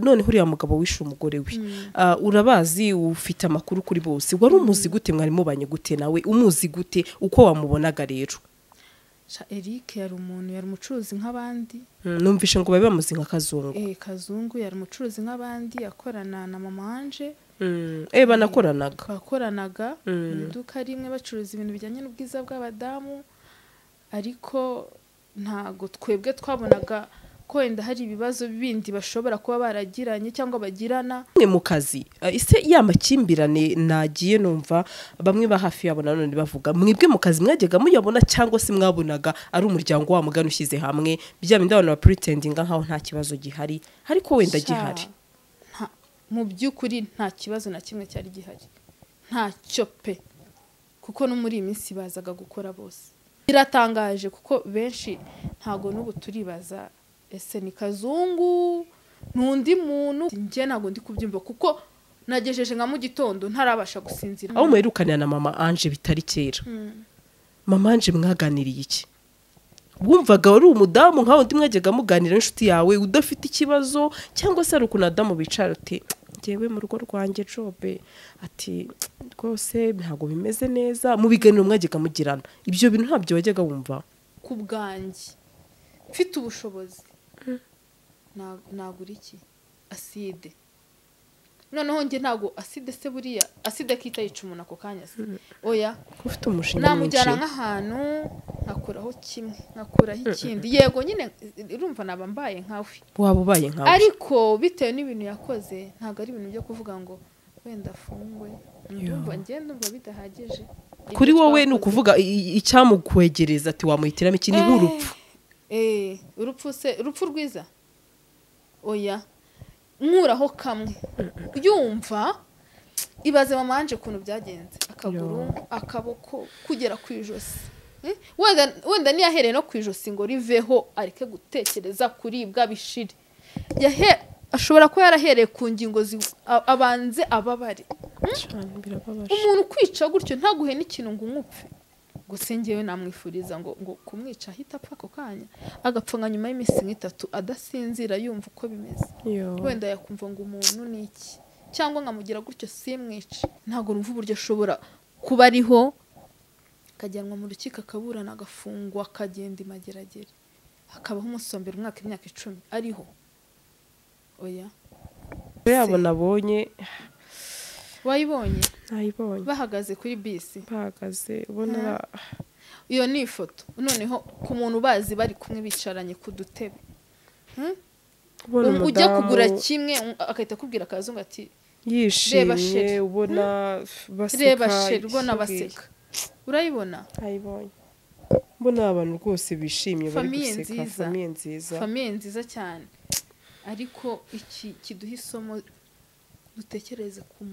none huriya mugabo wishe umugore we urabazi ufite amakuru kuri bose wari umuzi gute mwari mubanye gute nawe umuzi gute uko wamubonaga rero Eric yari umuntu yari umucuruzi nk'abandi numvishe ngo babe bamuzi nka Kazungu Kazungu yari umucuruzi nk'abandi akorana na mama wanje bakoranaga mu iduka rimwe bacuruza ibintu bijyanye n'ubwiza bw'abadamu ariko ntago twebwe twabonaga ko wenda hari ibibazo bindi bashobora kuba baragiranye cyangwa bagirana mu kazi ise yamakimbirane nagiye numva bamwe ba hafi yabo nanone bavuga mwibwe mu kazi mwajyaga muyabona cyangwa se mwabonaga ari umuryango wa mugano ushyize hamwe bijya ndabona ba pretendinga nkaho nta kibazo gihari ariko wenda gihari mu by'ukuri nta kibazo na kimwe cyari gihari ntacyo pe kuko no muri iyi minsi bazaga gukora bose biratangaje kuko benshi ntago n'ubu turibaza ese ni Kazungu n'undi muntu njye ntago ndi kubyumva kuko nagejeje nka mu gitondo ntarabasha gusinzira aho muherukanira na mama Ange bitari kera mama Ange mwaganiriye iki wumvaga wari umudamu nkaho ndi mwajyaga muganira inshuti yawe udafite ikibazo cyangwa se ari ukuntu adamu bicara uti ngewe mu rugo rwanjye Jobe ati rwose ntago bimeze neza mu biganiro mwajyaga mugirana ibyo bintu ntabyo wajyaga wumva ku bwanjye mfite ubushobozi nagura iki acide noneho nge ntago acide se buriya acide kita yica umuntu ako kanya se oya ufite umushinga namujyana nk'ahantu nkakuraho kimwe nkakuraho ikindi yego nyine urumva naba mbaye nkawe waba ubaye nkawe ariko bitewe n'ibintu yakoze ntago ari ibintu byo kuvuga ngo wenda afungwe ndumva ndumva bidahagije kuri wowe ni ukuvuga icyamukwegereza ati wamuhitiramo iki ni nk'urupfu urupfu rwiza oya nkuraho kamwe yumva ibaze mama Ange ukuntu byagenze akaguru akaboko kugera ku ijosi wenda niyahereye no ku ijosi ngo riveho areke gutekereza kuribwa bishire ashobora kuba yarahereye ku ngingo abanze ababare umuntu kwica gutyo ntaguhe n'ikintu ngo umupfe gusa ngewe namwifuriza ngo kumwica ahita apfa ako kanya agapfunga nyuma y'iminsi nk'itatu adasinzira yumva uko bimeze wenda yakumva ngo umuntu ni iki cyangwa nkamugira gutyo simwice ntabwo numva uburyo ashobora kuba ariho akajyanwa mu rukiko akaburana agafungwa akagenda imageragere hakabaho umusombera imyaka 10 ariho oya yabo nabonye wayibonye nayibonye bahagaze kuri bisi bahagaze ubona iyo ni ifoto noneho ku muntu bazi bari kumwe bicaranye ku dutebe ujya kugura kimwe akahita kubwira Kazungu ati yishimye ubona baseka reba sheri ubona baseka urayibona ayibonye mbona abantu rwose bishimye bari guseka famiye nziza cyane ariko iki kiduha isomo dutekereze ku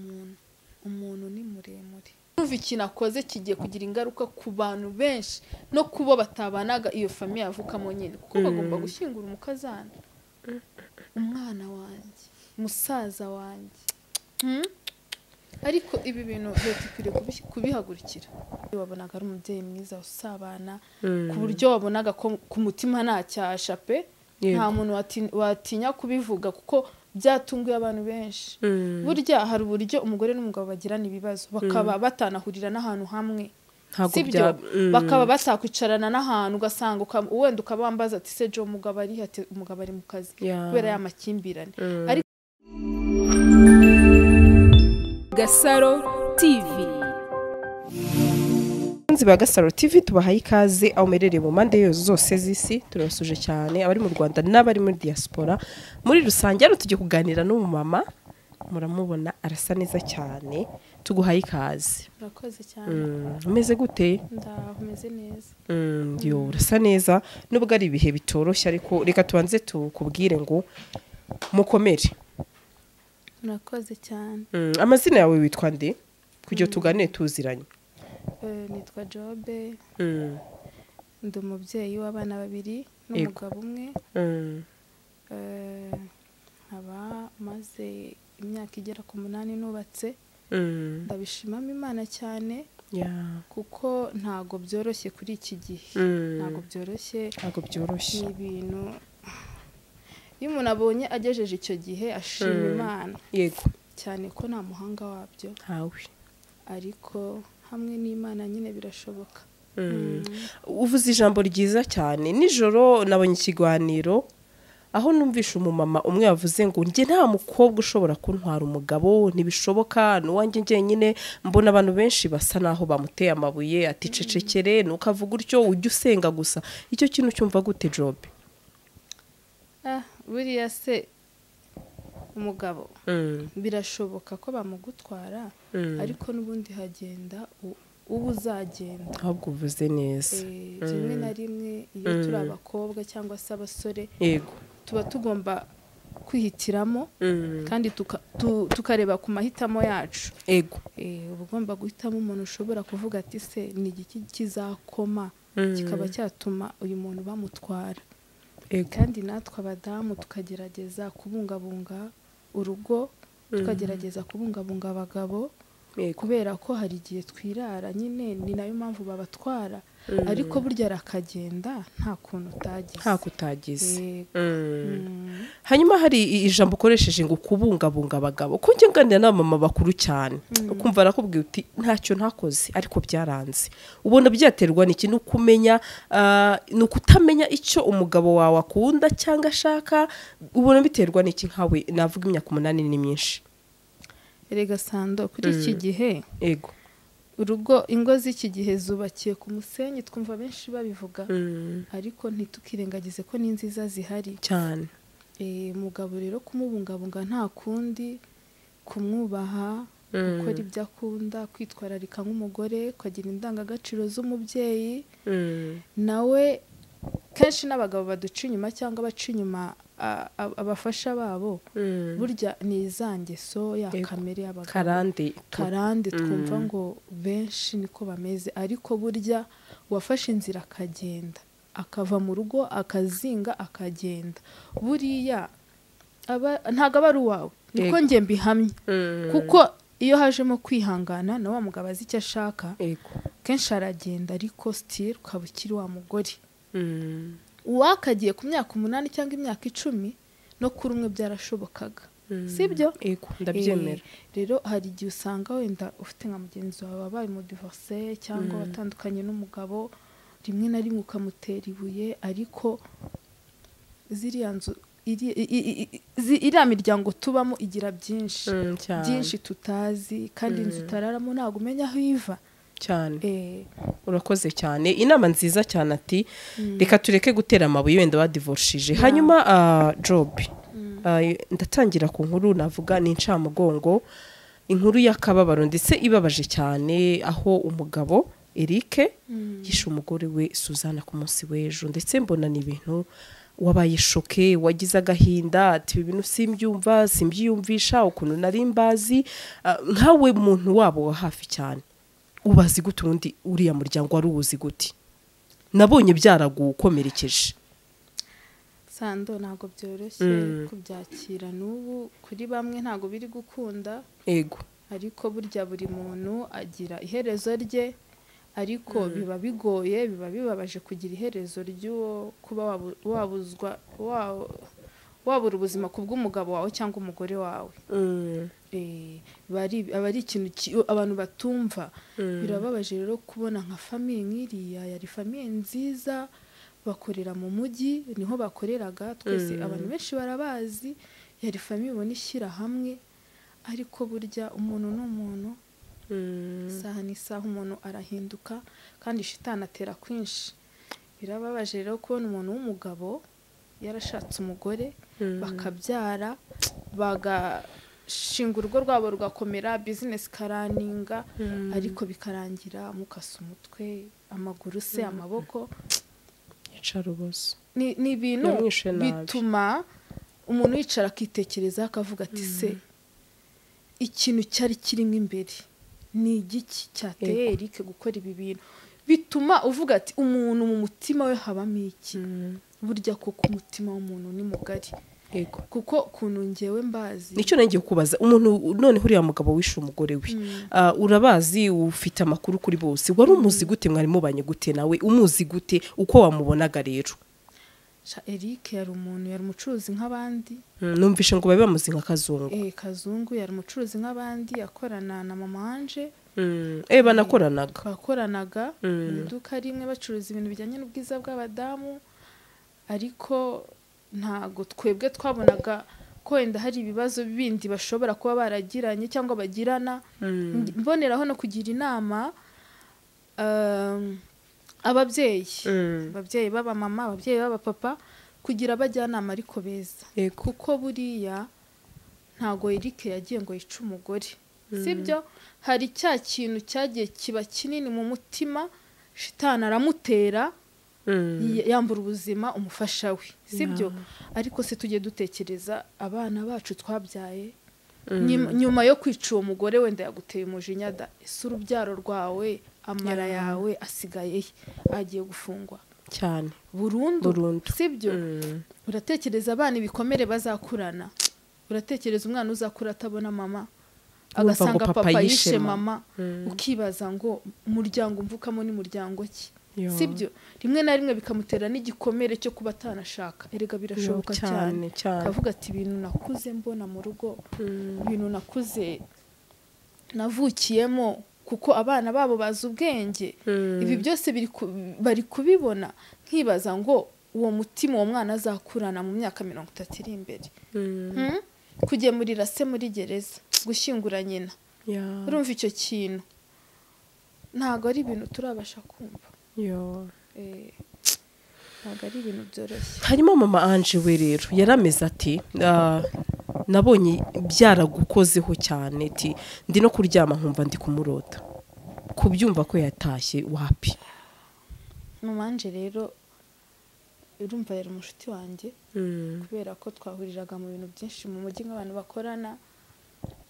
umuntu ni muremure numva ikintu akoze kigiye kugira ingaruka ku bantu benshi no kubo batabanaga iyo famiye yavukamo nyine kuko bagomba gushyingura umukazana umwana wanjye musaza wanjye ariko ibi bintu leta ikwiriye kubihagurikira wabonaga ari umubyeyi mwiza usabana ku buryo wabonaga ko ku mutima nta cyasha pe nta muntu watinya kubivuga kuko byatunguye abantu benshi burya hari uburyo umugore n'umugabo bagirana ibibazo bakaba batanahurira n'ahantu hamwe sibyo bakaba batakwicarana n'ahantu ugasanga wenda ukabambaza ati se jo umugabo ari mu kazi kubera ya makimbirane Gasaro TV ba Gasaro TV tubahaye ikaze aho merereye mu mande zose z'isi turasuje cyane abari mu Rwanda n'abari muri diaspora muri rusange ari tujye kuganira n'umumama muramubona arasa neza cyane tuguhaye ikaze urakoze cyane umeze gute ndameze neza yo urasa neza nubwo ari ibihe bitoroshye ariko reka tubanze tukubwire ngo mukomere urakoze cyane amazina yawe witwa nde kujya tuganire tuziranye nitwa Jobe ndi umubyeyi w'abana 2 n'umugabo umwe nkaba maze imyaka igera ku 8 nubatse ndabishimamo Imana cyane kuko ntago byoroshye kuri iki gihe ntago byoroshye ibintu iyo umuntu abonye agejeje icyo gihe ashima Imana yego cyane ko nta muhanga wabyo ntawe ariko hamwe n'Imana nyine birashoboka. uvuze ijambo ryiza cyane nijoro nabonye ikiganiro aho numvisha umumama umwe yavuze ngo njye nta mukobwa ushobora kuntwara umugabo ntibishoboka n'uwanjye njyenyine mbona abantu benshi basa naho bamuteye amabuye ati cecekere nuko avuga utyo ujye usenga gusa icyo kintu cyumva gute Job? Buriya se umugabo birashoboka ko bamugutwara ariko n'ubundi hagenda ubu uzagenda. ahubwo uvuze neza rimwe na rimwe iyo turi abakobwa cyangwa se abasore yego tuba tugomba kwihitiramo kandi tukareba ku mahitamo yacu. yego uba ugomba guhitamo umuntu ushobora kuvuga ati se ni igiki kizakoma kikaba cyatuma uyu muntu bamutwara. kandi natwe abadamu tukagerageza kubungabunga urugo tukagerageza kubungabunga abagabo kubera ko hari igihe twirara nyine ni nayo mpamvu babatwara ariko burya arakagenda nta kuntu utagize. hanyuma hari ijambo ukoresheje ngo kubungabunga abagabo ko njye nganira n'abamama bakuru cyane ukumva arakubwira uti ntacyo ntakoze ariko byaranze ubona byaterwa n'iki ni ukumenya ni ukutamenya icyo umugabo wawe akunda cyangwa ashaka ubona biterwa n'iki nkawe navuga imyaka 8 ni myinshi. Erega Sando kuri iki gihe yego urugo ingo z'iki gihe zubakiye ku musenyi twumva benshi babivuga ariko ntitukirengagize ko n'inziza zihari cyane. umugabo rero kumubungabunga nta kundi kumwubaha gukora ibyo akunda kwitwararika nk'umugore ukagira indangagaciro z'umubyeyi nawe kenshi n'abagabo baduca inyuma cyangwa baca inyuma abafasha babo burya ni izangeso ya kamere y'abagabo karande twumva ngo benshi niko bameze ariko burya wafashe inzira akagenda akava mu rugo akazinga akagenda buriya ntago aba ari uwawe niko njye mbihamye kuko iyo hajemo kwihangana na wa mugabo azi icyo ashaka kenshi aragenda ariko still ukaba ukiri wa mugore uwakagiye ku myaka 8 cyangwa imyaka 10 no kuri umwe byarashobokaga sibyo? ndabyemera. rero hari igihe usanga wenda ufite nka mugenzi wawe wabaye mu divorce cyangwa watandukanye n'umugabo rimwe na rimwe ukamutera ibuye ariko ziriya nzu iriya miryango tubamo igira byinshi tutazi kandi inzu utararamo ntabwo umenya aho iva cyane. urakoze cyane inama nziza cyane ati reka tureke gutera amabuye wenda wadivorshije. hanyuma Job ndatangira ku nkuru navuga ni incamugongo inkuru y'akababaro ndetse ibabaje cyane aho umugabo Eric yishe umugore we Suzana ku munsi w'ejo ndetse mbona ni ibintu wabaye shoke wagize agahinda ati ibintu simbyumvisha ukuntu nari mbazi nkawe muntu wabo wa hafi cyane ubazi gute undi uriya muryango wari uwuzi gute? nabonye byaragukomerekeje. Sando ntago byoroshye kubyakira n'ubu kuri bamwe ntago biri gukunda ariko burya buri muntu agira iherezo rye ariko biba bigoye biba bibabaje kugira iherezo ry'uwo kuba wabura ubuzima kubw'umugabo wawe cyangwa umugore wawe. aba ari ikintu abantu batumva birababaje rero kubona nka famiye nk'iriya yari famiye nziza bakorera mu mujyi niho bakoreraga twese abantu benshi barabazi yari famiye ubona ishyira hamwe ariko burya umuntu n'umuntu isaha n'isaha umuntu arahinduka kandi shitani atera kwinshi. birababaje rero kubona umuntu w'umugabo yarashatse umugore bakabyara bagashinga urugo rwabo rugakomera business karaninga ariko bikarangira mukasa umutwe amaguru se amaboko yicarubozo. ni ibintu bituma umuntu yicara akitekereza akavuga ati se ikintu cyari kirimo imbere ni igiki cyateye Eric gukora ibi bintu bituma uvuga ati umuntu mu mutima we habamo iki? burya kuko umutima w'umuntu ni mugari kuko kuntu ngewe mbazi nicyo nangiye kubaza umuntu none huriya mugabo wishe umugore we urabazi ufite amakuru kuri bose wari umuzi gute mwari mubanye gute nawe umuzi gute uko wamubonaga rero? Eric yari umucuruzi nk'abandi. Numvishe ngo babe bamuzi nka Kazungu. Kazungu yari umucuruzi nk'abandi, akorana na mama wanje. Bakoranaga mu iduka rimwe bacuruza ibintu bijyanye n'ubwiza bw'abadamu, ariko ntago twebwe twabonaga ko wenda hari ibibazo bindi bashobora kuba baragiranye cyangwa bagirana. Mboneraho no kugira inama ababyeyi baba mama, ababyeyi baba papa, kugira abajyanama ariko beza, kuko buriya ntago Eric yagiye ngo yice umugore, sibyo? Hari cya kintu cyagiye kiba kinini mu mutima, shitani aramutera yambura ubuzima umufasha we, sibyo? Ariko se tujye dutekereza abana bacu twabyaye, nyuma yo kwica uwo mugore wenda yaguteye umujinya da, ese urubyaro rwawe, amara yawe asigaye agiye gufungwa cyane burundu, sibyo? Uratekereza abana ibikomere bazakurana, uratekereza umwana uzakura atabona mama, agasanga papa yishe mama, ukibaza ngo umuryango mvukamo ni muryango ki, sibyo? Rimwe na rimwe bikamutera n'igikomere cyo kuba atanashaka. Erega birashoboka cyane, kavuga ati ibintu nakuze mbona mu rugo, ibintu nakuze navukiyemo, kuko abana babo bazi ubwenge, ibi byose bari kubibona, nkibaza ngo uwo mutima uwo mwana azakurana mu myaka 30 iri imbere, kugemurira se muri gereza, gushyingura nyina, urumva icyo kintu ntago ari ibintu turabasha kumva. Ntago ari ibintu byoroshye. Harimo mama Ange we rero yarameze ati nabonye byaragukozeho cyane, ati ndi no kuryama nkumva ndi kumurota, kubyumva ko yatashye wapi. Mama Ange rero urumva yari umushuti wanjye, kubera ko twahuriraga mu bintu byinshi mu mujyi nk'abantu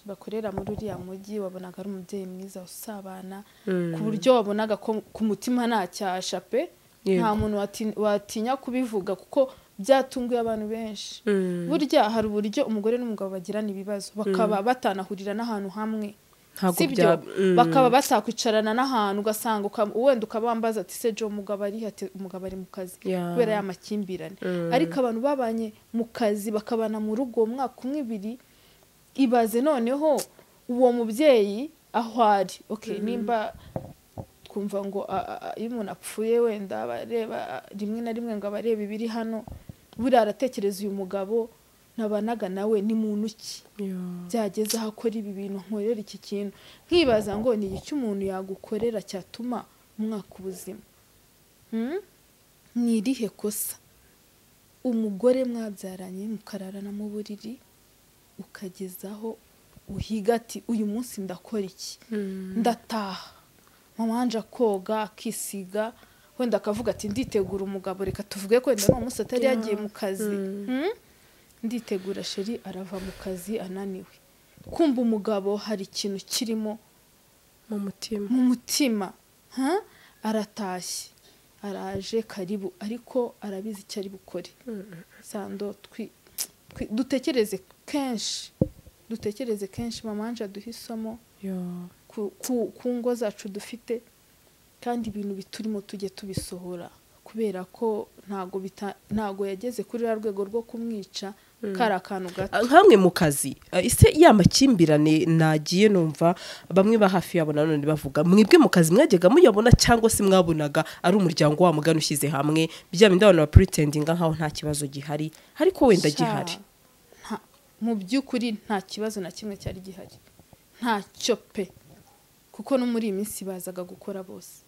bakorera muri uriya mujyi. Wabonaga ari umubyeyi mwiza usabana, ku buryo wabonaga ko ku mutima nta cyasha pe, nta muntu watinya kubivuga, kuko byatunguye abantu benshi. Burya hari uburyo umugore n'umugabo bagirana ibibazo bakaba batanahurira n'ahantu hamwe, sibyo? Bakaba basakwicarana n'ahantu, ugasanga wenda ukabambaza ati se jo umugabo ari ati umugabo ari mu kazi, kubera ya makimbirane. Ariko abantu babanye mu kazi bakabana mu rugo umwaka umwe ibiri, ibaze noneho uwo mubyeyi aho ari, nimba twumva ngo iyo umuntu apfuye wenda abareba rimwe na rimwe ngo abareba ibiri hano, buriya aratekereza uyu mugabo nabanaga nawe ni muntu ki, byageze aho akora ibi bintu, nkorera iki kintu. Nkibaza ngo ni iki umuntu yagukorera cyatuma umwaka ubuzima. Ni irihe kosa umugore mwabyaranye mukararana mu buriri ukagezaho uhiga ati uyu munsi ndakora iki, ndataha, mama Ange koga akisiga, wenda akavuga ati nditegura umugabo, reka tuvuge ko wenda uwo munsi atari yagiye mu kazi, nditegura sheri arava mu kazi ananiwe, kumva umugabo hari ikintu kirimo mu mutima, aratashye, araje karibu, ariko arabizi icyo ari bukore. Sando dutekereze kenshi mama Ange aduhisamo ku ngo zacu dufite, kandi ibintu biturimo tujye tubisohora, kubera ko ntago yageze kuri rwego rwo kumwica kari akantu gato. Nkamwe mu kazi ise ya makimbirane nagiye numva bamwe ba hafi yabo nanone bavuga, mwebwe mu kazi mwajyaga muyabona cyangwa se mwabonaga ari umuryango wa mugano ushyize hamwe, byaba ndabona ba pretendinga nkaho nta kibazo gihari, ariko wenda gihari? Mu by'ukuri nta kibazo na kimwe cyari gihari, ntacyo pe, kuko no muri iyi minsi bazaga gukora bose,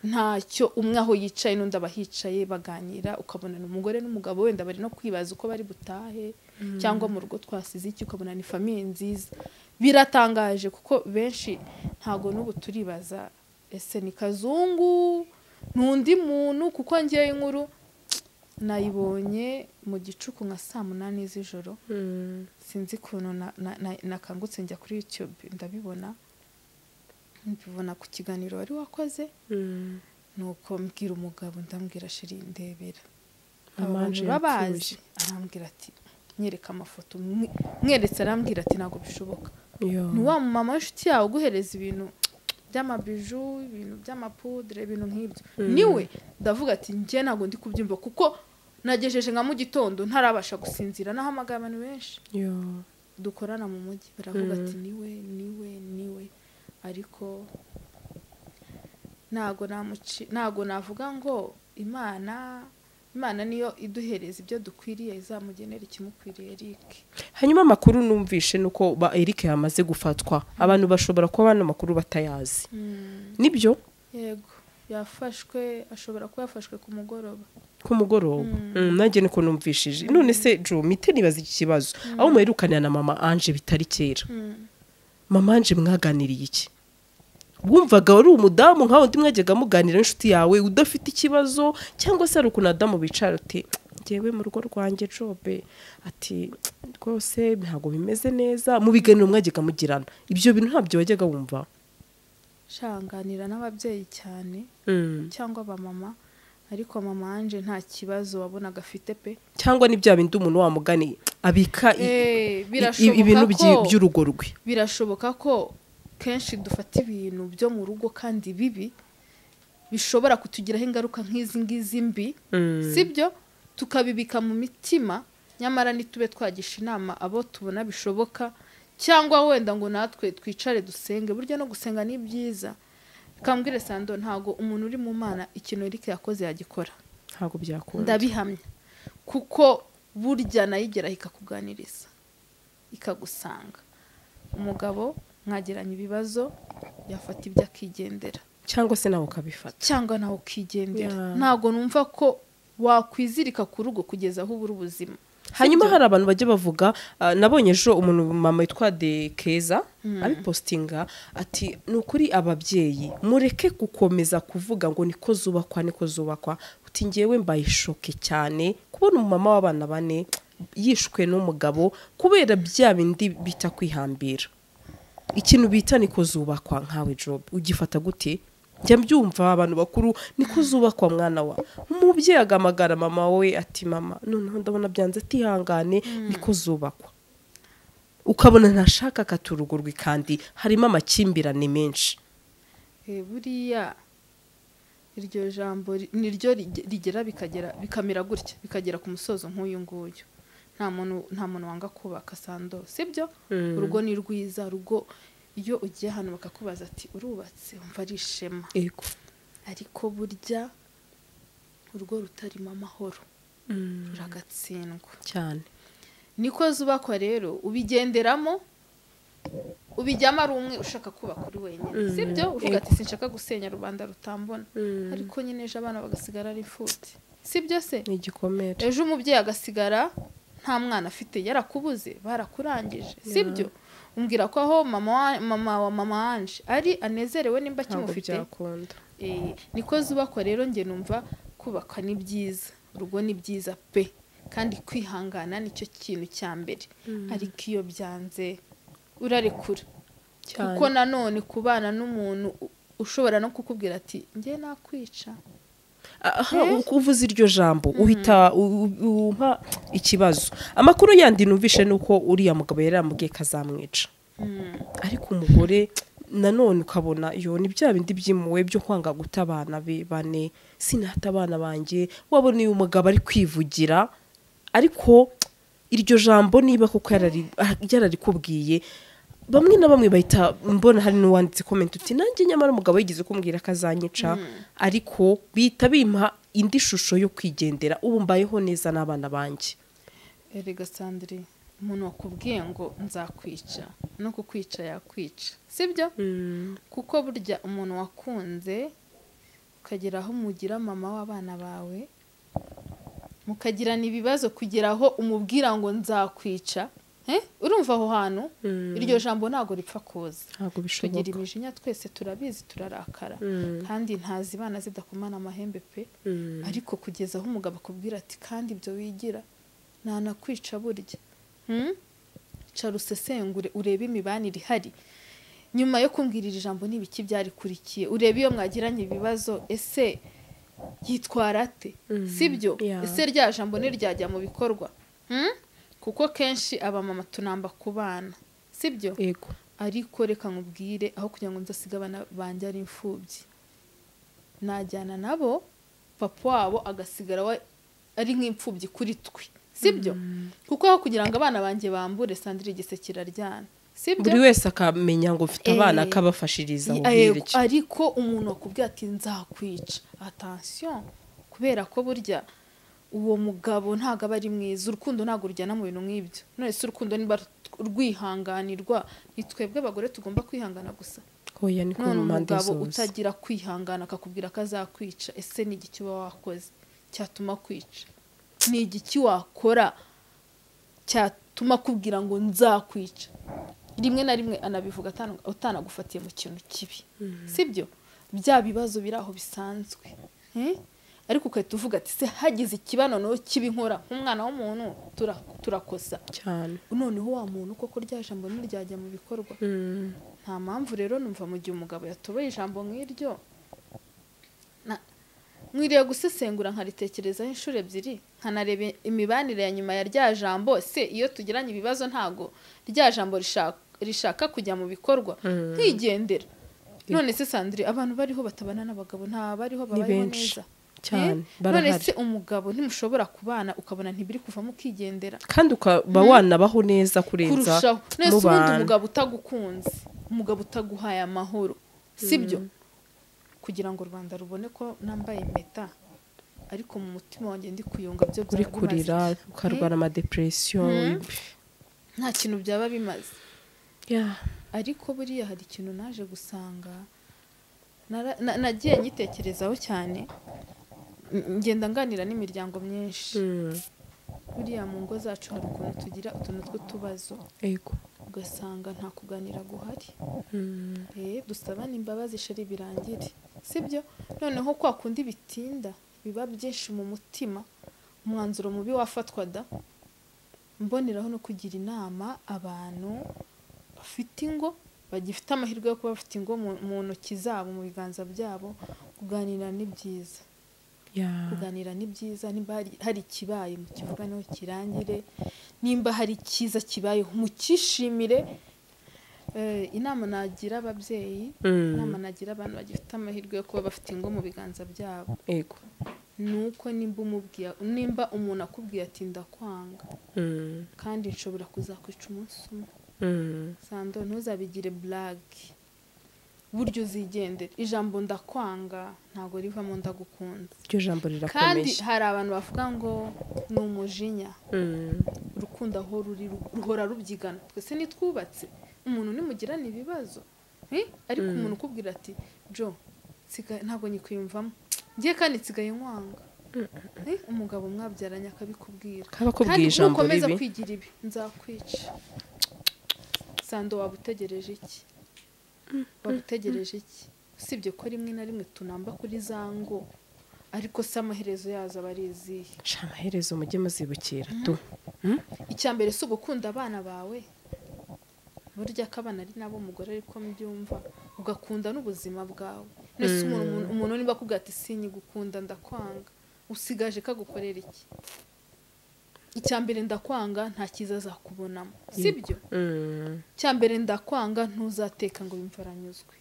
ntacyo. Umwe aho yicaye n'undi abahicaye baganira, ukabona n'umugore n'umugabo wenda bari no kwibaza uko bari butahe, cyangwa mu rugo twasize iki, ukabona ni famiye nziza. Biratangaje kuko benshi ntago n'ubu turibaza ese ni Kazungu n'undi muntu, kuko ngiye inkuru nayibonye mu gicuku nka 8 z'ijoro, sinzi ukuntu nakangutse njya kuri YouTube ndabibona ku kiganiro wari wakoze, nuko mbwira umugabo, ndambwira sheri ndebera abantu babazi, arambwira ati nyereka amafoto, mweretse, arambwira ati ntago bishoboka, ni wa mama w'inshuti yawe guhereza ibintu by'amabiju, ibintu by'amapudre, ibintu nk'ibyo, niwe. Ndavuga ati njye ntago ndi kubyumva, kuko nagejeje nka mu gitondo ntarabasha gusinzira, nahamagaye abantu benshi yo dukorana mu mujyi, baravuga ati niwe, ariko ntago navuga ngo imana niyo iduhereza ibyo dukwiriye, izamugenera ikimukwiriye Eric. hanyuma amakuru numvishe nuko Eric yamaze gufatwa, abantu bashobora kuba bano makuru batayazi, nibyo? Yego, yafashwe, ashobora kuba yafashwe ku mugoroba. Nanjye niko numvishije. None se Jo, mite nibaza iki kibazo, aho muherukanira na mama Ange bitari kera, mama Ange mwaganiriye iki? Wumvaga wari umudamu nkaho ndi mwajyaga muganira n'inshuti yawe udafite ikibazo, cyangwa se ari ukuntu adamu bicara ati ngewe mu rugo rwanjye Jobe ati rwose ntabwo bimeze neza, mu biganiro mwajyaga mugirana ibyo bintu ntabyo wajyaga wumva? shanganira n'ababyeyi cyane cyangwa abamama, ariko mama Ange nta kibazo wabonaga afite pe, cyangwa ni bya bindi umuntu wamugani abika ibintu by'urugo rwe. Birashoboka ko kenshi dufata ibintu byo mu rugo kandi bibi bishobora kutugiraho ingaruka nk'izi ngizi mbi, sibyo, tukabibika mu mitima, nyamara nitube twagisha inama abo tubona bishoboka, cyangwa wenda ngo natwe twicare dusenge. Burya no gusenga ni byiza. Kambwire Sando, ntago umuntu uri mu Mana ikintu Eric yakoze yagikora, ntago byakunda, ndabihamya, kuko burya nayigera ikakuganiriza ikagusanga. Umugabo mwagiranye ibibazo yafata ibyo akigendera, cyangwa se nawe ukabifata, cyangwa nawe ukigendera. Ntago numva ko wakwizirika ku rugo kugeza aho ubura ubuzima. Hanyuma hari abantu bajya bavuga, nabonye ejo umuntu mama yitwa De Keza ari postinga ati nukuri ababyeyi mureke gukomeza kuvuga ngo niko zubakwa, uti ngewe mbaye shoke cyane kubona umumama w'abana 4 yishwe n'umugabo kubera bya bindi bita kwihambira. Ikintu bita niko zubakwa nkawe Job ugifata gute? Njya mbyumva abantu bakuru niko zubakwa mwana wa. Umubyeyi agamagara mama we ati mama noneho ndabona byanze atihangane, niko zubakwa. Ukabona ntashaka katurugurwa kandi harimo amakimbirane menshi. Buriya iryo jambo niryo rigera bikamera gutya, bikagera ku musozo nk'uyu nguyu. Nta muntu wanga kubaka Sando, sibyo? Urugo ni rwiza, rugo iyo ugiye hano bakakubaza ati urubatse umva ari ishema, ariko burya urugo rutarimo amahoro ruragatsindwa cyane. Niko zubakwa rero, ubigenderamo, ubijyamo ari umwe ushaka kubaka uri wenyine, sibyo? Uvuga ati sinshaka gusenya rubanda rutambona, ariko nyine ejo abana bagasigara ari imfubyi, sibyo se? Ni igikomere. Ejo umubyeyi agasigara nta mwana afite, yarakubuze, barakurangije, sibyo? Umbwira ko aho mama wa mama Ange ari anezerewe nimba kimufite. Niko zubakwa rero, nge numva kubaka ni byiza, urugo ni byiza pe, kandi kwihangana nicyo kintu cya mbere. Ariko iyo byanze urarekura, kuko nanone kubana n'umuntu ushobora no kukubwira ati nge nakwica. Uvuze iryo jambo uhita umpa ikibazo. Amakuru yandi numvishe nuko uriya mugabo yaramubwiye kazamwica, ariko umugore nanone ukabona yo ni bya bindi byimuwe byo kwanga gutabana be 4 sinata abana banjye. Wabona uyu mugabo ari kwivugira, ariko iryo jambo niba kuko yarari kubwiye, bamwe na bamwe bahita mbona hari n'uwanditse comment uti nanjye nyamara umugabo yigize kumbwira kazanyica, ariko bita bimpa indi shusho yo kwigendera, ubu mbayeho neza n'abana banjye. Erega Sandri, umuntu wakubwiye ngo nzakwica no kukwica yakwica, sibyo? Kuko burya umuntu wakunze ukagera aho mugira mama w'abana bawe, mukagirana ibibazo kugera aho umubwira ngo nzakwica, urumva aho hantu iryo jambo ntago ripfa kuza. Tugira imijinya twese turabizi, turarakara, kandi ntazibana zidakomana amahembe pe, ariko kugeza aho umugabo akubwira ati kandi ibyo wigira ntanakwica burya. Cara usesengure urebe imibanire ihari nyuma yo kumbwirira ijambo n'ibiki byarikurikiye, urebe iyo mwagiranye ibibazo ese yitwara ate, sibyo? Ese rya jambo niryajya mu bikorwa? Kuko kenshi abamama tunamba ku bana, sibyo? Ariko reka nkubwire, aho kugira ngo nzasiga abana banjye ari imfubyi, najyana nabo papa wabo agasigara ari nk'imfubyi kuri twe sibyo kuko aho kugira ngo abana banjye bambure Sandrine igise kiraryana sibyo buri wese akamenya ngo mfite abana akabafashiriza ariko umuntu akubwira ati nzakwica attention kubera ko burya uwo mugabo ntago aba ari mwiza urukundo ntago rujyana mu bintu nk'ibyo none se urukundo niba rwihanganirwa ni twebwe abagore tugomba kwihangana gusa oya niko mu mpande zose umugabo utagira kwihangana akakubwira ko azakwica ese ni igiki uba wakoze cyatuma kwica ni igiki wakora cyatuma kubwira ngo nzakwica rimwe na rimwe anabivuga utanagufatiye mu kintu kibi sibyo bya bibazo biri aho bisanzwe ariko ukahita uvuga ati se hagize ikibanono kibi nkora nk'umwana w'umuntu turakosa cyane noneho wa muntu koko rya jambo ntiryajya mu bikorwa nta mpamvu rero numva mu gihe umugabo yatoboye ijambo nk'iryo mwiriye gusesengura nkaritekerezaho inshuro ebyiri nkanareba imibanire ya nyuma ya rya jambo se iyo tugiranye ibibazo ntago rya jambo rishaka kujya mu bikorwa nkigendera none se Sandrine abantu bariho batabana n'abagabo nta bariho babayeho neza cyane none se umugabo ntimushobora kubana ukabona ntibiri kuvamo ukigendera kandi ukaba wanabaho neza kurenza none se ubundi umugabo utagukunze umugabo utaguhaye amahoro sibyo kugira ngo Rwanda rubone ko nambaye impeta ariko mu mutima wanjye ndi kuyunga byo uri kurira ukarwara ama depression nta kintu byaba bimaze ariko buriya hari ikintu naje gusanga nagiye nyitekerezaho cyane ngenda nganira n'imiryango myinshi buriya mu ngo zacu hari ukuntu tugira utuntu tw'utubazo ugasanga nta kuganira guhari dusabane imbabazi sheri birangire sibyo noneho kwa kundi bitinda biba byinshi mu mutima umwanzuro mubi wafatwa da mboneraho no kugira inama abantu bafite ingo bagifite amahirwe yo kuba bafite ingo mu ntoki zabo mu biganza byabo kuganira ni byiza kuganira ni byiza nimba hari ikibaye mu kivuga niho kirangire nimba hari icyiza kibayeho mukishimire inama nagira ababyeyi inama nagira abantu bagifite amahirwe yo kuba bafite ingo mu biganza byabo nuko nimba umuntu akubwiye ati ndakwanga kandi nshobora kuzakwica umunsi umwe Sando ntuzabigire blague buryo uzigendera ijambo ndakwanga ntago rivamo ndagukunda iryo jambo rirakomeje kandi hari abantu bavuga ngo ni umujinya urukundo aho ruhora rubyigana twese nitwubatse umuntu nimugirana ibibazo ariko umuntu ukubwira ati Jo ntabwo nyikuyumvamo ngiye kandi nsigaye nkwanga umugabo mwabyaranye akabikubwira kandi ijambo ukomeza kwigira ibi nzakwica Sando wabutegereje iki usibye ko rimwe na rimwe tunamba kuri za ngo ariko se amaherezo yazo aba ari izihe amaherezo mujye muzibukira tu icyambere si ugukunda abana bawe burya ko abana ari nabo umugore ariko mbyumva ugakunda n'ubuzima bwawe nese umuntu niba akubwira ati sinyigukunda ndakwanga usigaje kagukorera iki icyambere ndakwanga nta cyiza azakubonamo sibyo icyambere ndakwanga ntuzateka ngo yumve aranyuzwe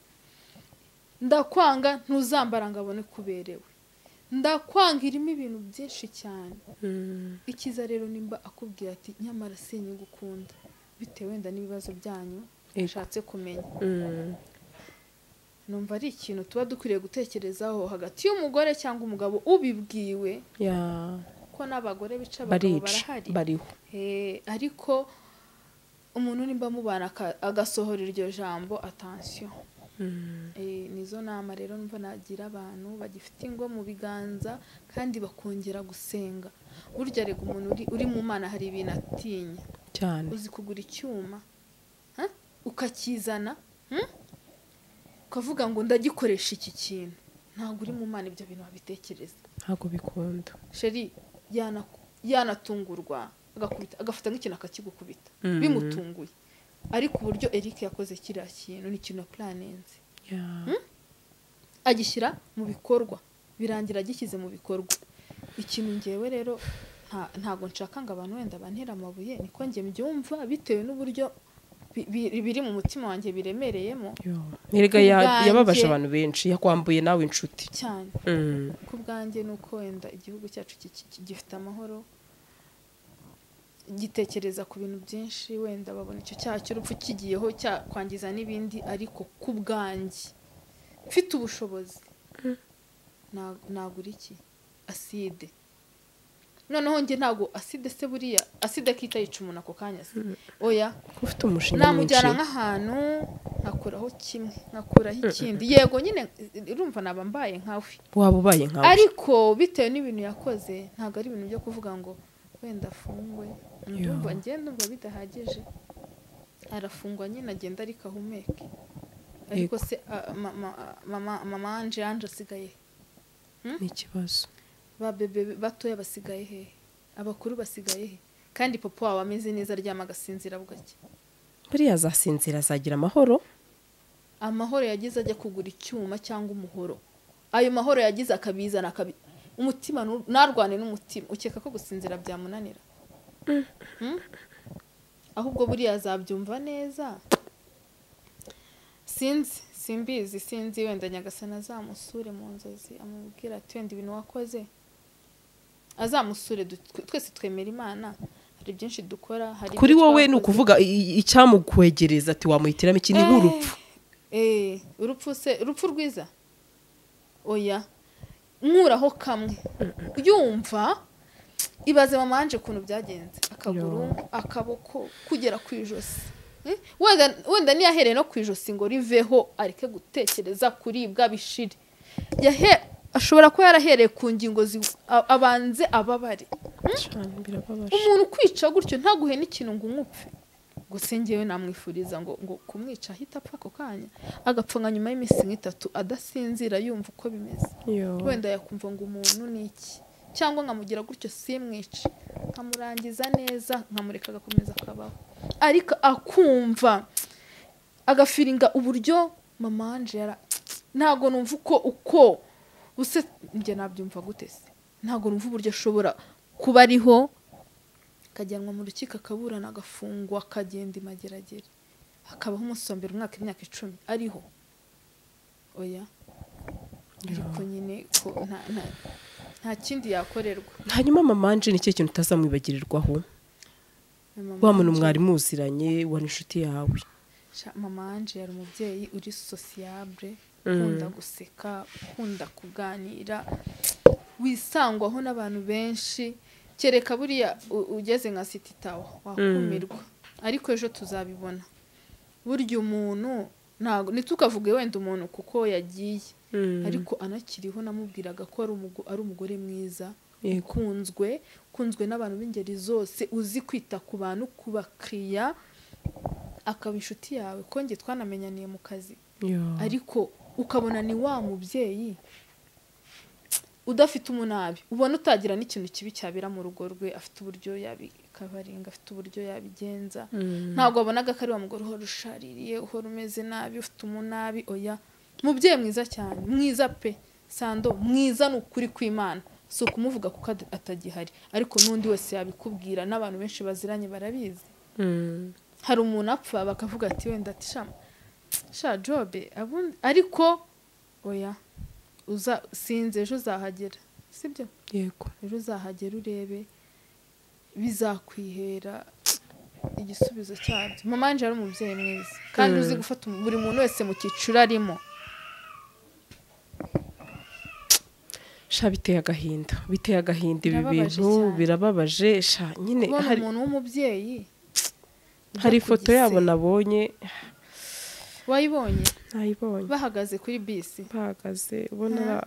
ndakwanga ntuzambara ngo abone kuberewe ndakwanga irimo ibintu byinshi cyane ikiza rero nimba akubwira ati nyamara sinyigukunda bitewe wenda n'ibibazo byanyu ushatse kumenya numva ari ikintu tuba dukwiriye gutekerezaho hagati y'umugore cyangwa umugabo ubibwiwe ko n'abagore bica abagabo barahari ariko umuntu nimba mubana agasohora iryo jambo attention nizo nama rero numva nagira abantu bagifite ingo mu biganza kandi bakongera gusenga burya rega umuntu uri mu mana hari ibintu atinya cyane uzi kugura icyuma ukakizana ukavuga ngo ndagikoresha iki kintu ntabwo uri mu mana ibyo bintu wabitekereza ntabwo bikunda sheri yanatungurwa agafata nk'ikintu akakigukubita bimutunguye ariko uburyo Eric yakoze kiriya kintu ni ikintu planinze agishyira mu bikorwa birangira agishyize mu bikorwa ikintu ngewe rero ntago nshaka ngo abantu wenda bantera amabuye niko njye mbyumva bitewe n'uburyo biri mu mutima wanjye biremereyemo erega Kubwanjye- yababaje abantu benshi yakwambuye nawe inshuti cyane ku bwanjye ni uko wenda igihugu cyacu gifite amahoro gitekereza ku bintu byinshi wenda babona icyo cyaha cy'urupfu kigiyeho cyakwangiza n'ibindi ariko ku bwanjye mfite ubushobozi nagura iki aside noneho njye ntago aside se buriya aside akita yica umuntu ako kanya se oya ufite umushinga mwinshi namujyana nk'ahantu nkakuraho kimwe nkakuraho ikindi yego nyine urumva naba mbaye nkawe waba ubaye nkawe ariko bitewe n'ibintu yakoze ntabwo ari ibintu byo kuvuga ngo wenda afungwe ndumva ngenda umva bidahagije arafungwa nyine agenda ariko ahumeke ariko se mama Ange asigaye ni ikibazo ba bebe batoya basigaye he abakuru basigaye he kandi papa wawe ameze neza aryama agasinzira bugake buriya azasinzira azagira amahoro yagize ajya kugura icyuma cyangwa umuhoro ayo mahoro yagize akabizana umutima narwane n'umutima ukeka ko gusinzira byamunanira ahubwo buriya azabyumva neza sinzi wenda Nyagasani azamusure mu nzozi amubwira ati wenda ibintu wakoze azamusure twese twemera Imana hari byinshi dukora hari kuri wowe ni ukuvuga icyamukwegereza ati wamuhitiramo iki ni nk'urupfu urupfu rwiza oya nkuraho kamwe yumva ibaze mama Ange ukuntu byagenze akaguru akaboko kugera ku ijosi wenda niyahereye no ku ijosi ngo riveho areke gutekereza kuribwa bishire ashobora kuba yarahereye ku ngingo abanze ababare umuntu kwica gutyo ntaguhe n'ikintu ngo umupfe gusa ngewe namwifuriza ngo kumwica ahita apfa ako kanya agapfa nka nyuma y'iminsi nk'itatu adasinzira yumva uko bimeze wenda yakumva ngo umuntu ni iki cyangwa nkamugira gutyo simwice nkamurangiza neza nkamureka agakomeza akabaho ariko akumva agafiringa uburyo mama Ange ntago numva uko use njye nabyumva gute se ntago numva uburyo ashobora kuba ariho akajyanwa mu rukiko akaburana agafungwa akagenda imageragere hakabaho umusombera imyaka 10 ariho oya ariko nyine ko nta kindi yakorerwa hanyuma mama Ange ni cyo kintu utazamwibagirirwaho wa muntu mwari muziranye wa inshuti yawe mama Ange yari umubyeyi uri sociable ukunda guseka ukunda kuganira wisangwaho n'abantu benshi kereka buriya ugeze nka City Tower wakumirwa ariko ejo tuzabibona burya umuntu ntago nitukavuge wenda umuntu kuko yagiye ariko anakiriho namubwiraga ko ari umugore mwiza kunzwe n'abantu b'ingeri zose uzi kwita ku bantu kubakiriya akaba inshuti yawe ko nge twanamenyaniye mu kazi ariko ukabona ni wa mubyeyi udafite umunabi ubona utagira n'ikintu kibi cyabira mu rugo rwe afite uburyo yabikabaringa afite uburyo yabigenza ntabwo wabonaga ko ari wa mugore uhora ushaririye uhora umeze nabi ufite umunabi oya mubyeyi mwiza cyane mwiza pe Sando mwiza ni ukuri kw'Imana si ukumuvuga kuko atagihari ariko n'undi wese yabikubwira n'abantu benshi baziranye barabizi hari umuntu apfa bakavuga ati wenda ati sha Jobe ariko oya sinze ejo uzahagera sibyo yego ejo uzahagera urebe bizakwihera igisubizo cyabyo mama Ange ari umubyeyi mwiza kandi uzi gufata buri muntu wese mu cyiciro arimo biteye agahinda ibi bintu birababaje nyine hari umuntu w'umubyeyi hari ifoto yabo nabonye wayibonye nayibonye bahagaze kuri bisi bahagaze ubona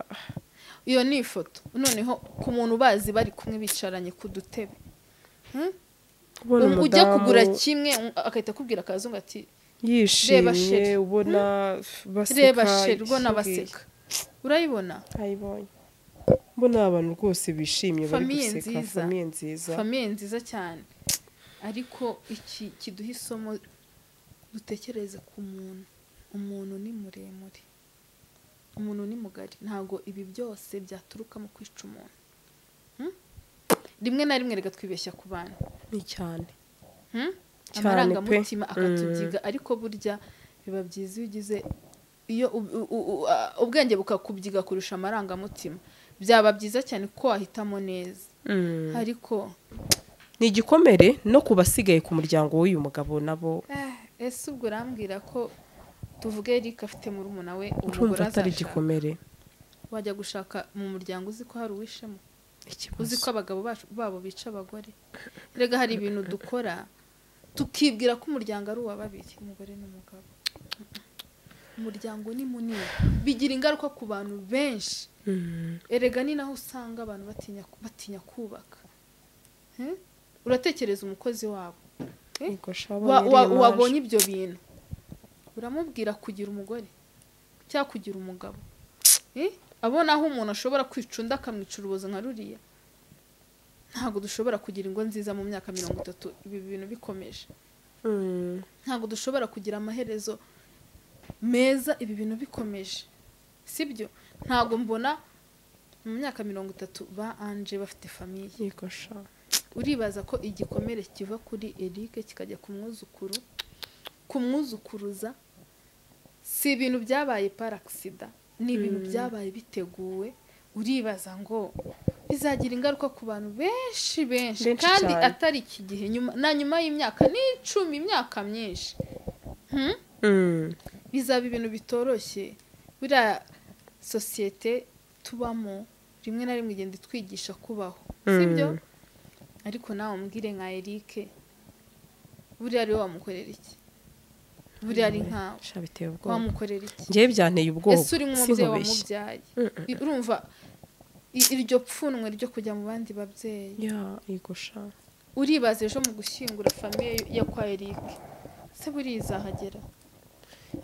iyo ni ifoto noneho ku muntu bazi bari kumwe bicaranye ku dutebe ujya kugura kimwe akahita akubwira akazungu ati yishimye ubona baseka reba sheri ubona baseka urayibona ayibonye mbona abantu rwose bishimye bari guseka famiye nziza cyane ariko iki kiduha isomo dutekereze ku umuntu ni muremure umuntu ni mugari ntago ibi byose byaturuka mu kwica umuntu rimwe na rimwe reka twibeshya ku bantu ni cyane amarangamutima akatubyiga ariko burya biba byiza iyo ugize iyo ubwenge bukakubyiga kurusha amarangamutima byaba byiza cyane ko wahitamo neza ariko ni igikomere no kubasigaye ku muryango w'uyu mugabo nabo ese ubwo urambwira ko tuvuge Eric afite murumuna we umugore atari igikomere wajya gushaka mu muryango uzi ko hari uwishemo uzi ko abagabo babo bica abagore rega hari ibintu dukora tukibwira ko umuryango ari uwa babiri umugore n'umugabo umuryango ni munini bigira ingaruka ku bantu benshi erega ni naho usanga abantu batinya kubaka uratekereza umukozi wabo wabonye ibyo bintu uramubwira kugira umugore cyangwa kugira umugabo abona aho umuntu ashobora kwica undi akamwica urubozo nka ruriya ntabwo dushobora kugira ingo nziza mu myaka 30 ibi bintu bikomeje ntabwo dushobora kugira amaherezo meza ibi bintu bikomeje sibyo ntabwo mbona mu myaka 30 ba Ange bafite famille yikosha uribaza ko igikomere kiva kuri Eric kikajya kumwuzukuruza si ibintu byabaye par accident ni ibintu byabaye biteguwe uribaza ngo bizagira ingaruka ku bantu benshi kandi atari iki gihe nyuma y'imyaka n'icumi imyaka myinshi bizaba ibintu bitoroshye buriya sosiyete tubamo rimwe na rimwe igenda itwigisha kubaho sibyo ariko nawe umbwire nka Eric buriya ari wamukorera iki buriya ari nkawe wamukorera iki ngiye byanteye ubwoba ese uri nk'umubyeyi wamubyaye urumva iryo pfunwe ryo kujya mu bandi babyeyi igosha uribaza ejo mu gushyingura famiye ya kwa Eric se buriya izahagera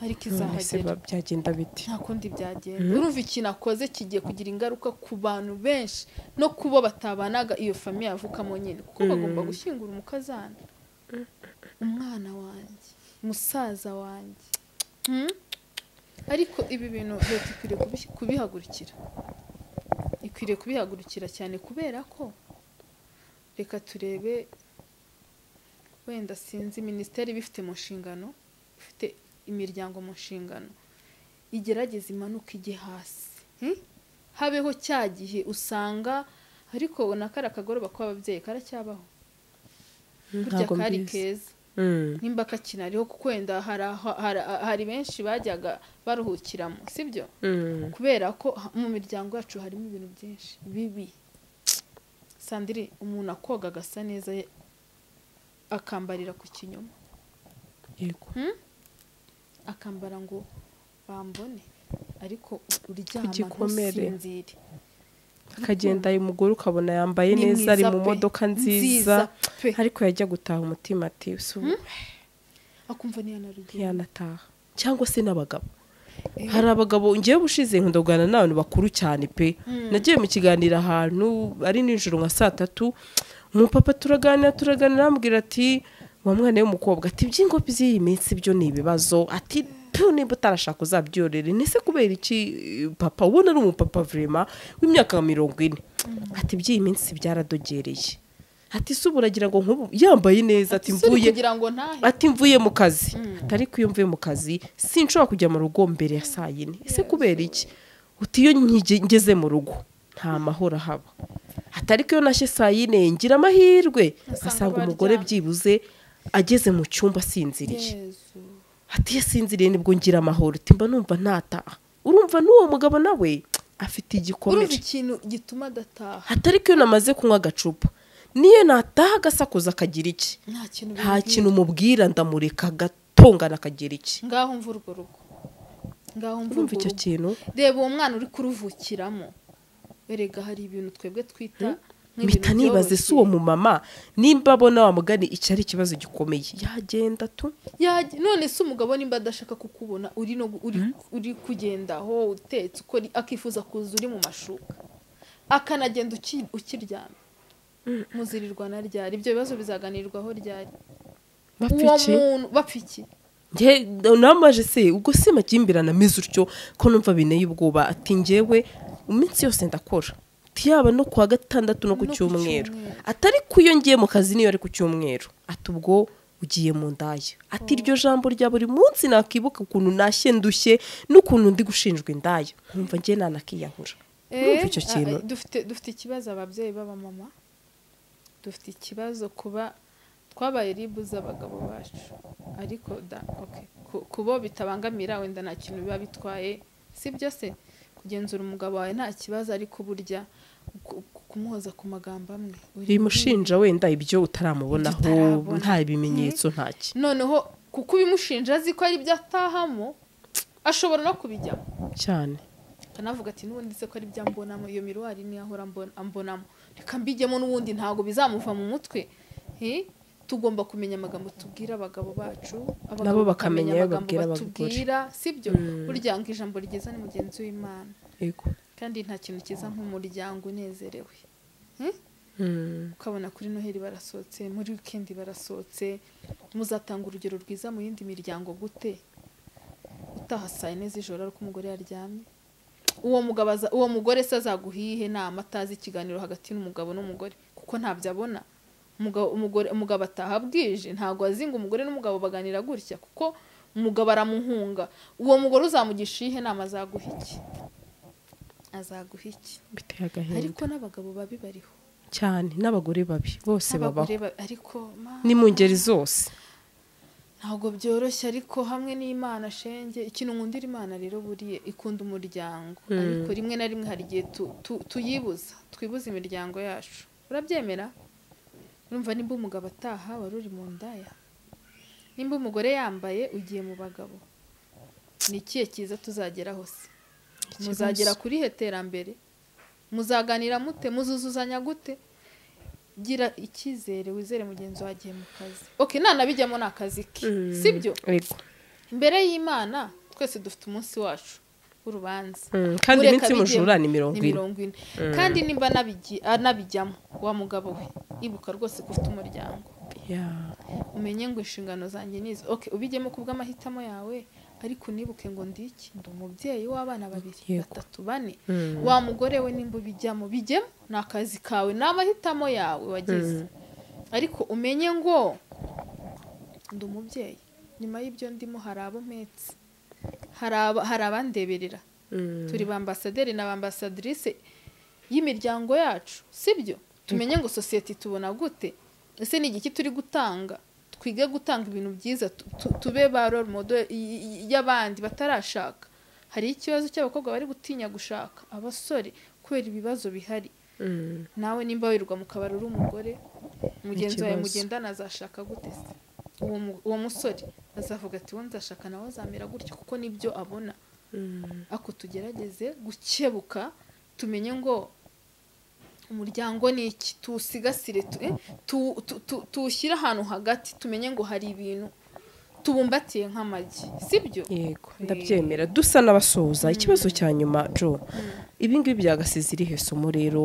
ariko izahagera byagenda biti nta kundi byagenda urumva ikintu akoze kigiye kugira ingaruka ku bantu benshi no kubo batabanaga iyo famiye yavukamo nyine kuko bagomba gushyingura umukazana umwana wanjye musaza wanjye ariko ibi bintu leta ikwiriye kubihagurukira cyane kubera ko reka turebe wenda sinzi minisiteri bifite mu nshingano ifite imiryango mu nshingano igerageza imanuka ijye hasi habeho cya gihe usanga ariko nakara akagoroba kw'ababyeyi karacyabaho burya kari keza nimba kakinariho kuko wenda hari benshi bajyaga baruhukiramo sibyo kubera ko mu miryango yacu harimo ibintu byinshi bibi Sandrine umuntu akoga agasa neza akambarira ku kinyoma yego akambara ngo bambone ariko uryama ntusinzire akagenda umugore ukabona yambaye neza ari mu modoka nziza ariko yajya gutaha umutima ati akumva yanataha cyangwa se n'abagabo hari abagabo ngiye bushize nkundogana n'abantu bakuru cyane pe nagiye mu kiganiro ahantu ari nijoro nka 3:00 umupapa turaganira ambwira ati wa mwana w'umukobwa ati byingo by'iyi minsi byo ni ibibazo ati nimba utarashaka uzabyorere nese kubera iki papa ubona ari umupapa vraiment w'imyaka 40 ati by'iyi minsi byaradogereye ati suburagira ngo nkubu yambaye neza ati mvuye mu kazi atari ko mvuye mu kazi sinshobora kujya mu rugo mbere ya 4:00 ese kubera iki utiyo ngeze mu rugo nta mahoro haba atari ko nashye 4:00 ngira amahirwe asanga umugore byibuze ageze mu cyumba sinziriye ati yasinziriye nibwo ngira amahoro timba numva ntataha urumva n'uwo mugabo nawe afite igikomere urumva ikintu gituma adataha atari ko namaze kunywa agacupa niyo nataha gasakuza akagira iki nta kintu umubwira ndamureka gatongana akagira iki ngaho mvura urwo rugo ngaho mvura icyo kintu reba uwo mwana uri kuruvukiramo erega hari ibintu twebwe twita mpita nibaze si uwo mumama nimba abona wa mugani icyo ari ikibazo gikomeye yagenda tu none se umugabo nimba adashaka kukubona uri kugenda aho utetse uko akifuza kuza uri mu mashuka akanagenda ukiryama muzirirwa na ryari ibyo bibazo bizaganirwaho ryari bapfiki namaje se ubwo se makimbirana mize utyo ko numva bineye ubwoba ati ngewe iminsi yose ndakora yaba no kuwa gatandatu no ku cyumweru atari kuyongeye mu kazi niyo ari ku cyumweru ati ubwo ugiye mu ndaya ati iryo jambo rya buri munsi nakibuka ukuntu nashye ndushye n'ukuntu ndi gushinjwa indaya nkumva njye nanakiyahura urumva icyo kintu dufite ikibazo ababyeyi b'abamama dufite ikibazo kuba twabaye ribu z'abagabo bacu ariko kubo bitabangamira wenda nta kintu biba bitwaye si byo se kugenzura umugabo wawe nta kibazo ariko burya kumuhoza ku magambo amwe bimushinja wenda ibyo utaramubonaho nta bimenyetso ntaki noneho kuko ubimushinja azi ko ari ibyo atahamo ashobora no kubijyamo cyane kanavuga ati n'ubundi se ko ari ibyo mbonamo iyo miruwari niyo ahora ambonamo reka mbijyemo n'ubundi ntabwo bizamuva mu mutwe tugomba kumenya amagambo tubwira abagabo bacu nabo bakamenya amagambo batubwira sibyo burya ngo ijambo ryiza ni mugenzi w'Imana yego kandi nta kintu kiza nk'umuryango unezerewe ukabona kuri Noheli barasohotse muri weekend barasohotse muzatanga urugero rwiza mu yindi miryango gute utaha saa 4 z'ijoro ariko umugore yaryamye uwo mugore se azaguhihe nama atazi ikiganiro hagati n'umugabo n'umugore kuko ntabyo abona umugabo ataha bwije ntabwo azinga umugore n'umugabo baganira gutya kuko umugabo aramuhunga uwo mugore uzamugisha ihe nama azaguha iki biteye agahinda ariko n'abagabo babi bariho cyane n'abagore babi bose babaho ariko ni mu ngeri zose ntabwo byoroshye ariko hamwe n'Imana shenge ikintu nkundira Imana rero buriye ikunda umuryango ariko rimwe na rimwe hari igihe twibuza imiryango yacu urabyemera urumva nimba umugabo ataha wari uri mu ndaya nimba umugore yambaye ugiye mu bagabo ni ikihe cyiza tuzageraho se muzagera kuri heterambere muzaganira mute muzuzuzanya gute gira icyizere wizere mugenzi wagiye mu kazi nanabijyamo ni akazi ke sibyo imbere y'Imana twese dufite umunsi wacu w'urubanza kandi iminsi mujura ni 40 kandi nimba nabijyamo wa mugabo we ibuka rwose ko ufite umuryango umenye ngo inshingano zanjye nizo ubijyemo kubw'amahitamo yawe ariko unibuke ngo ndiki ndi umubyeyi w'abana 2 3 4 wa mugore we nimba ubijyamo bijyemo ni akazi kawe n'amahitamo yawe wagize ariko umenye ngo ndi umubyeyi nyuma y'ibyo ndimo hari abo mpetse hari abandeberera turi ba ambasaderi na ba ambasadrice y'imiryango yacu sibyo tumenye ngo society tubona gute ese ni igiki turi gutanga twige gutanga ibintu byiza tube ba role model y'abandi batarashaka hari ikibazo cy'abakobwa bari gutinya gushaka abasore kubera ibibazo bihari nawe nimba wirirwa mu kabari uri umugore mugenzi wawe mugendana azashaka gute se uwo musore azavuga ati wonza ashaka nawe azamera gutyo kuko nibyo abona ako tugerageze gukebuka tumenye ngo umuryango ni iki tusigasire tuwushyire ahantu hagati tumenye ngo hari ibintu tubumbatiye nk'amagi sibyo yego ndabyemera dusa n'abasoza ikibazo cya nyuma Jo ibi ngibi byagasize iri somo rero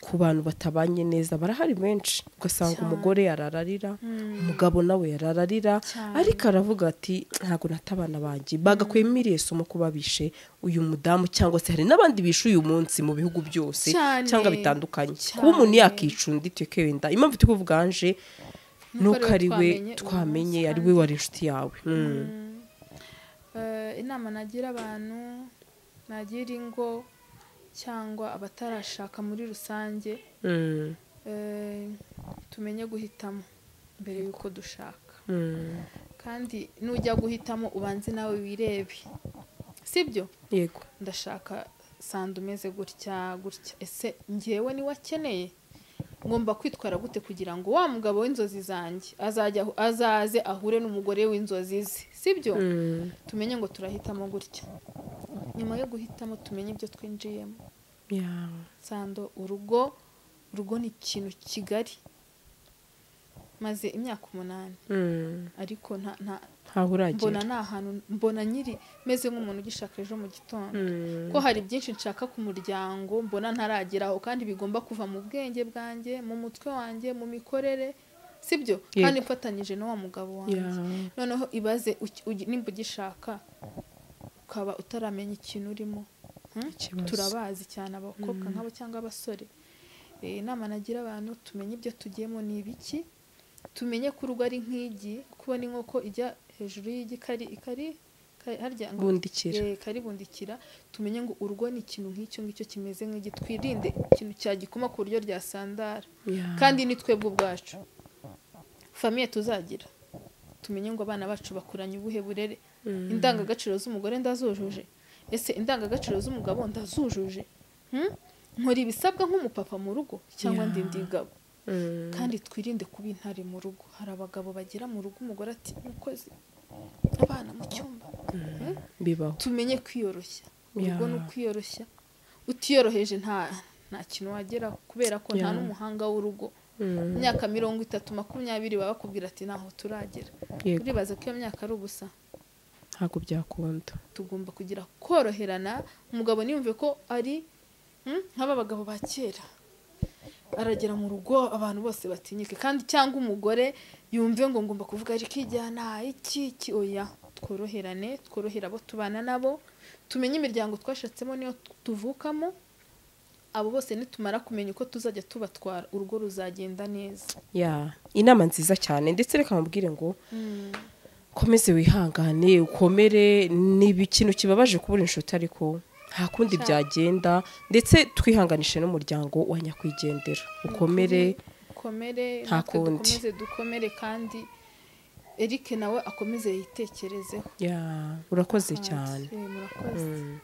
ku bantu batabanye neza barahari benshi ugasanga umugore yarararira umugabo nawe yarararira ariko aravuga ati ntago natabana banjye bagakwemiriye somo kuba bishe uyu mudamu cyangwa se hari n'abandi bishe uyu munsi mu bihugu byose cyangwa bitandukanye kuba umuntu yakica undi wenda impamvu turi kuvuga anje nuko ari we twamenye ari we wari inshuti yawe inama nagira abantu nagira ingo cyangwa abatarashaka muri rusange tumenye guhitamo mbere yuko dushaka kandi nujya guhitamo ubanze nawe wirebe sibyo yego ndashaka sanda umeze gutya ese ngewe ni wakeneye ngomba kwitwara gute kugira ngo wa mugabo w'inzozi zanjye azaze ahure n'umugore w'inzozi ze sibyo tumenye ngo turahitamo gutya nyuma yo guhitamo tumenye ibyo twinjiyemo sando urugo ni ikintu kigari maze imyaka 8 ariko mbona nta hantu mbona nyiri meze nk'umuntu ugishaka ejo mu gitondo ko hari byinshi nshaka ku muryango mbona ntarageraho kandi bigomba kuva mu bwenge bwanjye mu mutwe wanjye mu mikorere sibyo kandi mfatanyije na wa mugabo wanjye noneho ibaze nimba ugishaka ukaba utaramenya ikintu urimo turabazi cyane abakobwa nk'abo cyangwa abasore inama nagira abantu tumenye ibyo tugiyemo ni ibiki tumenye ko urugo ari nk'igi, kubona inkoko ijya hejuru y'igi harya ngo bundikira karibundikira, tumenye ngo urugo ni ikintu nk'icyo ngicyo kimeze nk'igi, twirinde ikintu cyagikoma ku buryo ryasandara. Kandi ni twebwe ubwacu famiye tuzagira, tumenye ngo abana bacu bakuranye ubuhe burere, indangagaciro z'umugore ndazujuje, ese indangagaciro z'umugabo ndazujuje, nkora ibisabwa nk'umupapa mu rugo cyangwa ndi ndigabo. Kandi twirinde kuba intare mu rugo. Hari abagabo bagira mu rugo umugore ati mukozi abana mu cyumba, bibaho. tumenye kwiyoroshya, urugo ni ukwiyoroshya, utiyoroheje nta kintu wageraho, kubera ko nta n'umuhanga w'urugo imyaka 30-20 baba bakubwira ati naho turagera. Uribaza ko iyo myaka ari ubusa? Ntabwo byakunda. Tugomba kugira koroherana. Umugabo niyumve ko ari nk'aba bagabo ba kera, aragera mu rugo abantu bose batinyike, kandi cyangwa umugore yumve ngo ngomba kuvuga ari kijyana iki oya. Tworoherane, tworohera abo tubana nabo, tumenye imiryango twashatsemo niyo tuvukamo. Abo bose nitumara kumenya uko tuzajya tubatwara, urugo ruzagenda neza. Inama nziza cyane. Ndetse reka mubwire ngo komeze wihangane, ukomere. Ni ikintu kibabaje kubura inshuti, ariko nta kundi byagenda. Ndetse twihanganishe n'umuryango wa nyakwigendera. Ukomere, nta kundi. Dukomeze dukomere, kandi Eric nawe akomeze yitekerezeho. Urakoze cyane. Murakoze.